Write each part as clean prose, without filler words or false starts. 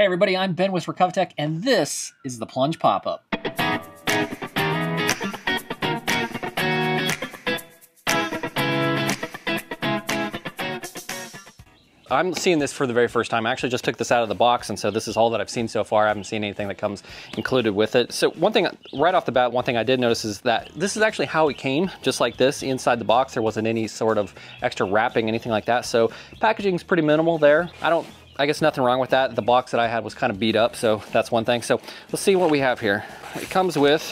Hey everybody, I'm Ben with RecoverTech, and this is the Plunge Pop Up. I'm seeing this for the very first time. I actually just took this out of the box, and so this is all that I've seen so far. I haven't seen anything that comes included with it. So one thing, right off the bat, one thing I did notice is that this is actually how it came, just like this, inside the box. There wasn't any sort of extra wrapping, anything like that. So packaging's pretty minimal there. I guess nothing wrong with that. The box that I had was kind of beat up, so that's one thing. So let's see what we have here. It comes with,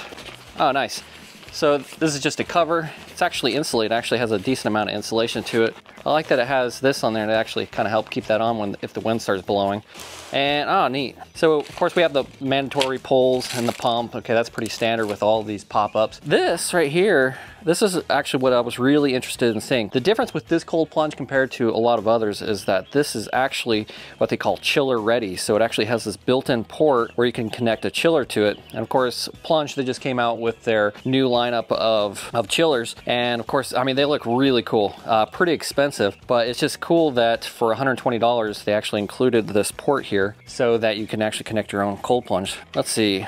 oh nice. So this is just a cover. It's actually insulated. It actually has a decent amount of insulation to it. I like that it has this on there to actually kind of help keep that on if the wind starts blowing. And oh, neat. So of course we have the mandatory pulls and the pump. Okay, that's pretty standard with all of these pop-ups. This right here, this is actually what I was really interested in seeing. The difference with this cold plunge compared to a lot of others is that this is actually what they call chiller ready. So it actually has this built-in port where you can connect a chiller to it. And of course, Plunge, they just came out with their new lineup of chillers. And of course, I mean, they look really cool, pretty expensive, but it's just cool that for $120, they actually included this port here so that you can actually connect your own cold plunge. Let's see.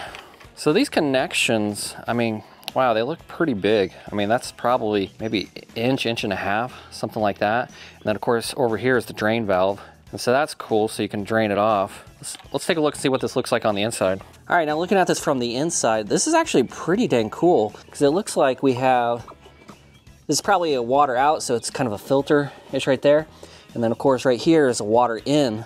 So these connections, I mean, wow, they look pretty big. I mean, that's probably maybe inch and a half, something like that. And then of course, over here is the drain valve. And so that's cool, so you can drain it off. Let's take a look and see what this looks like on the inside. All right, now looking at this from the inside, this is actually pretty dang cool because it looks like we have, this is probably a water out, so it's kind of a filter-ish right there. And then of course right here is a water in.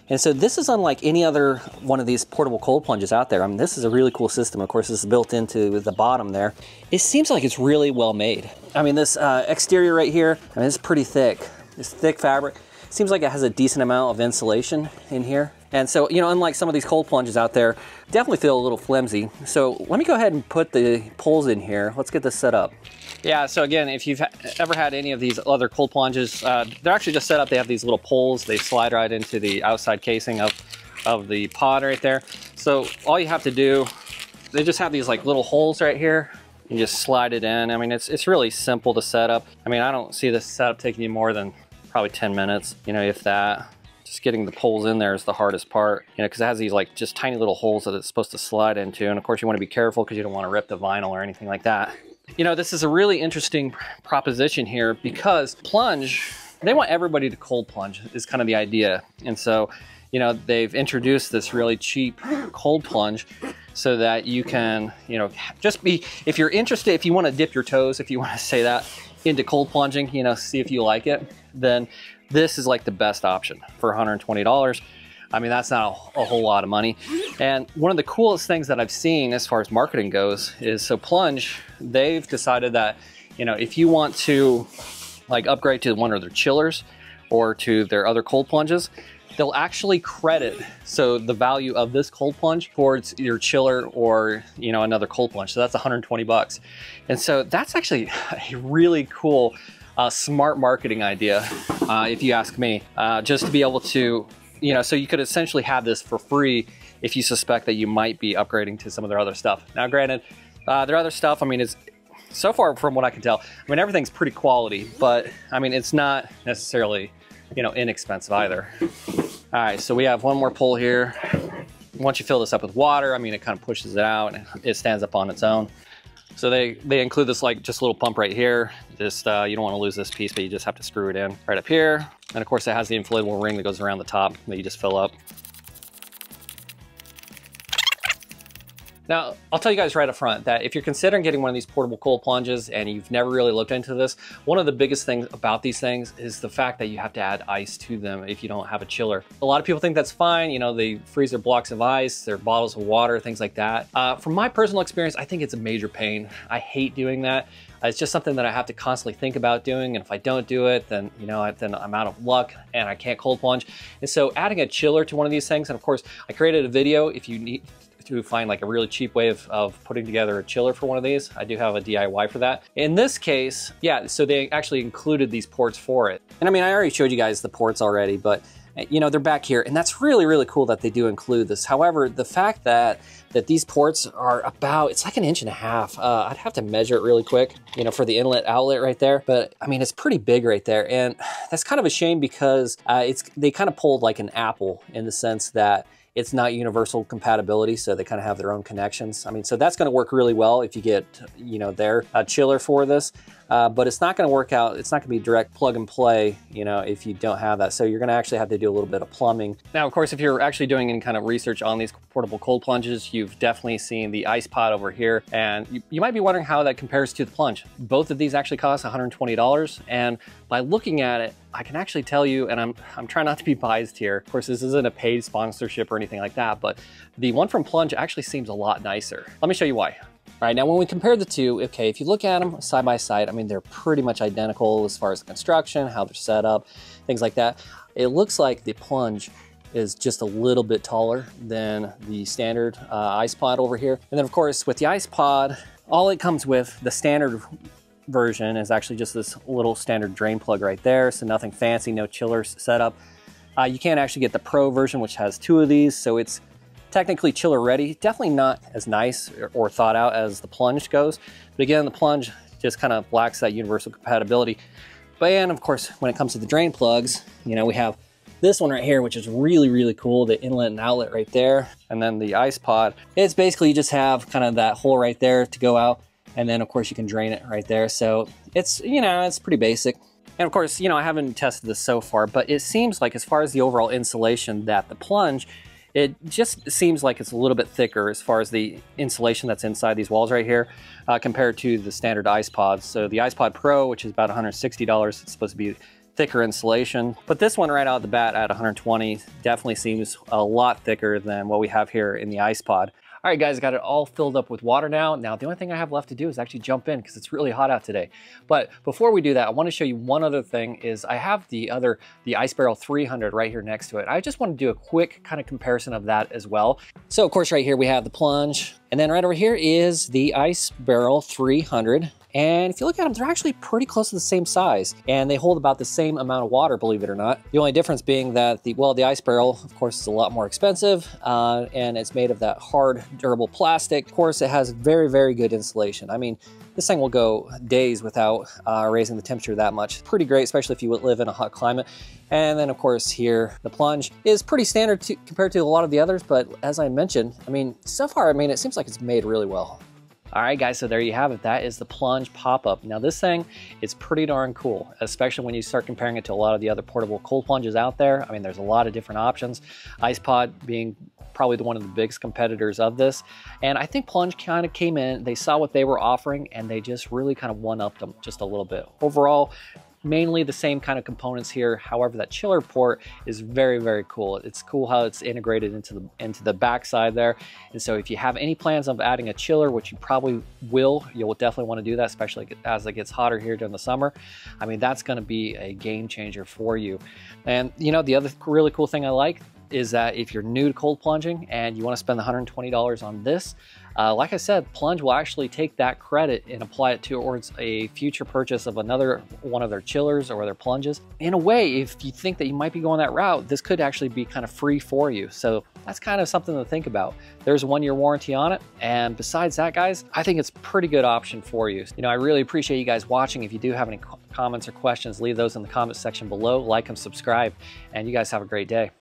And so this is unlike any other one of these portable cold plunges out there. I mean, this is a really cool system. Of course, this is built into the bottom there. It seems like it's really well made. I mean, this exterior right here, I mean, it's pretty thick. It's thick fabric. It seems like it has a decent amount of insulation in here. And so, you know, unlike some of these cold plunges out there, definitely feel a little flimsy. So let me go ahead and put the poles in here. Let's get this set up. Yeah, so again, if you've ever had any of these other cold plunges, they're actually just set up. They have these little poles. They slide right into the outside casing of the pod right there. So all you have to do, they just have these like little holes right here. You just slide it in. I mean, it's really simple to set up. I mean, I don't see this setup taking you more than probably 10 minutes, you know, if that. Just getting the poles in there is the hardest part, you know, because it has these like just tiny little holes that it's supposed to slide into. And of course you want to be careful because you don't want to rip the vinyl or anything like that. You know, this is a really interesting proposition here because Plunge, they want everybody to cold plunge is kind of the idea. And so, you know, they've introduced this really cheap cold plunge so that you can, you know, just be, if you're interested, if you want to dip your toes, if you want to say that, into cold plunging, you know, see if you like it, then this is like the best option for $120. I mean, that's not a whole lot of money. And one of the coolest things that I've seen as far as marketing goes is, so Plunge, they've decided that, you know, if you want to like upgrade to one of their chillers or to their other cold plunges, they'll actually credit, so the value of this cold plunge towards your chiller or, you know, another cold plunge. So that's 120 bucks. And so that's actually a really cool, smart marketing idea, if you ask me, just to be able to, you know, so you could essentially have this for free if you suspect that you might be upgrading to some of their other stuff. Now, granted, their other stuff, I mean, is so far from what I can tell, I mean, everything's pretty quality, but I mean, it's not necessarily, you know, inexpensive either. All right, so we have one more pull here. Once you fill this up with water, I mean, it kind of pushes it out and it stands up on its own. So they include this like just a little pump right here. Just, you don't want to lose this piece, but you just have to screw it in right up here. And of course it has the inflatable ring that goes around the top that you just fill up. Now, I'll tell you guys right up front that if you're considering getting one of these portable cold plunges and you've never really looked into this, one of the biggest things about these things is the fact that you have to add ice to them if you don't have a chiller. A lot of people think that's fine. You know, they freeze their blocks of ice, their bottles of water, things like that. From my personal experience, I think it's a major pain. I hate doing that. It's just something that I have to constantly think about doing. And if I don't do it, then, you know, then I'm out of luck and I can't cold plunge. And so adding a chiller to one of these things, and of course, I created a video if you need to find like a really cheap way of putting together a chiller for one of these. I do have a DIY for that. In this case, yeah, so they actually included these ports for it. And I mean, I already showed you guys the ports already, but you know, they're back here, and that's really, really cool that they do include this. However, the fact that these ports are about, it's like 1.5 inches. I'd have to measure it really quick, you know, for the inlet outlet right there. But I mean, it's pretty big right there. And that's kind of a shame because they kind of pulled like an Apple in the sense that It's not universal compatibility, so they kind of have their own connections. I mean, so that's going to work really well if you get, you know, their chiller for this, but it's not going to work out. It's not going to be direct plug and play, you know, if you don't have that. So you're going to actually have to do a little bit of plumbing. Now, of course, if you're actually doing any kind of research on these portable cold plunges, you've definitely seen the ice pod over here, and you might be wondering how that compares to the plunge. Both of these actually cost $120, and by looking at it, I can actually tell you, and I'm trying not to be biased here. Of course, this isn't a paid sponsorship or anything like that, but the one from Plunge actually seems a lot nicer. Let me show you why. All right, now when we compare the two, okay, if you look at them side by side, I mean, they're pretty much identical as far as the construction, how they're set up, things like that. It looks like the Plunge is just a little bit taller than the standard ice pod over here. And then of course, with the ice pod, all it comes with, the standard version, is actually just this little standard drain plug right there. So nothing fancy, no chiller setup. You can actually get the Pro version, which has 2 of these. So it's technically chiller ready. Definitely not as nice or thought out as the Plunge goes. But again, the Plunge just kind of lacks that universal compatibility. But and of course, when it comes to the drain plugs, you know, we have this one right here, which is really, really cool. The inlet and outlet right there. And then the ice pod, it's basically you just have kind of that hole right there to go out. And then of course you can drain it right there. So it's, you know, it's pretty basic. And of course, you know, I haven't tested this so far, but it seems like as far as the overall insulation, that the Plunge, it just seems like it's a little bit thicker as far as the insulation that's inside these walls right here, compared to the standard ice pods. So the ice pod Pro, which is about $160, it's supposed to be thicker insulation, but this one right out the bat at $120 definitely seems a lot thicker than what we have here in the ice pod. All right, guys, got it all filled up with water now. Now, the only thing I have left to do is actually jump in because it's really hot out today. But before we do that, I want to show you one other thing. Is I have the Ice Barrel 300 right here next to it. I just want to do a quick kind of comparison of that as well. So, of course, right here we have the Plunge, and then right over here is the Ice Barrel 300. And if you look at them, they're actually pretty close to the same size, and they hold about the same amount of water, believe it or not. The only difference being that the Ice Barrel, of course, is a lot more expensive, and it's made of that hard, durable plastic. Of course, it has very, very good insulation. I mean, this thing will go days without raising the temperature that much. Pretty great, especially if you live in a hot climate. And then, of course, here, the Plunge is pretty standard compared to a lot of the others, but as I mentioned, I mean, so far, I mean, it seems like it's made really well. All right, guys, so there you have it. That is the Plunge Pop Up. Now, this thing is pretty darn cool, especially when you start comparing it to a lot of the other portable cold plunges out there. I mean, there's a lot of different options. Ice Pod being probably one of the biggest competitors of this. And I think Plunge kind of came in, they saw what they were offering, and they just really kind of one-upped them just a little bit. Overall, mainly the same kind of components here. However, that chiller port is very, very cool. It's cool how it's integrated into the back side there. And so if you have any plans of adding a chiller, which you probably will, you'll definitely want to do that, especially as it gets hotter here during the summer. I mean, that's going to be a game changer for you. And you know, the other really cool thing I like is that if you're new to cold plunging and you want to spend the $120 on this, like I said, Plunge will actually take that credit and apply it towards a future purchase of another one of their chillers or their plunges. In a way, if you think that you might be going that route, this could actually be kind of free for you. So that's kind of something to think about. There's a 1-year warranty on it. And besides that, guys, I think it's a pretty good option for you. You know, I really appreciate you guys watching. If you do have any comments or questions, leave those in the comment section below. Like and subscribe. And you guys have a great day.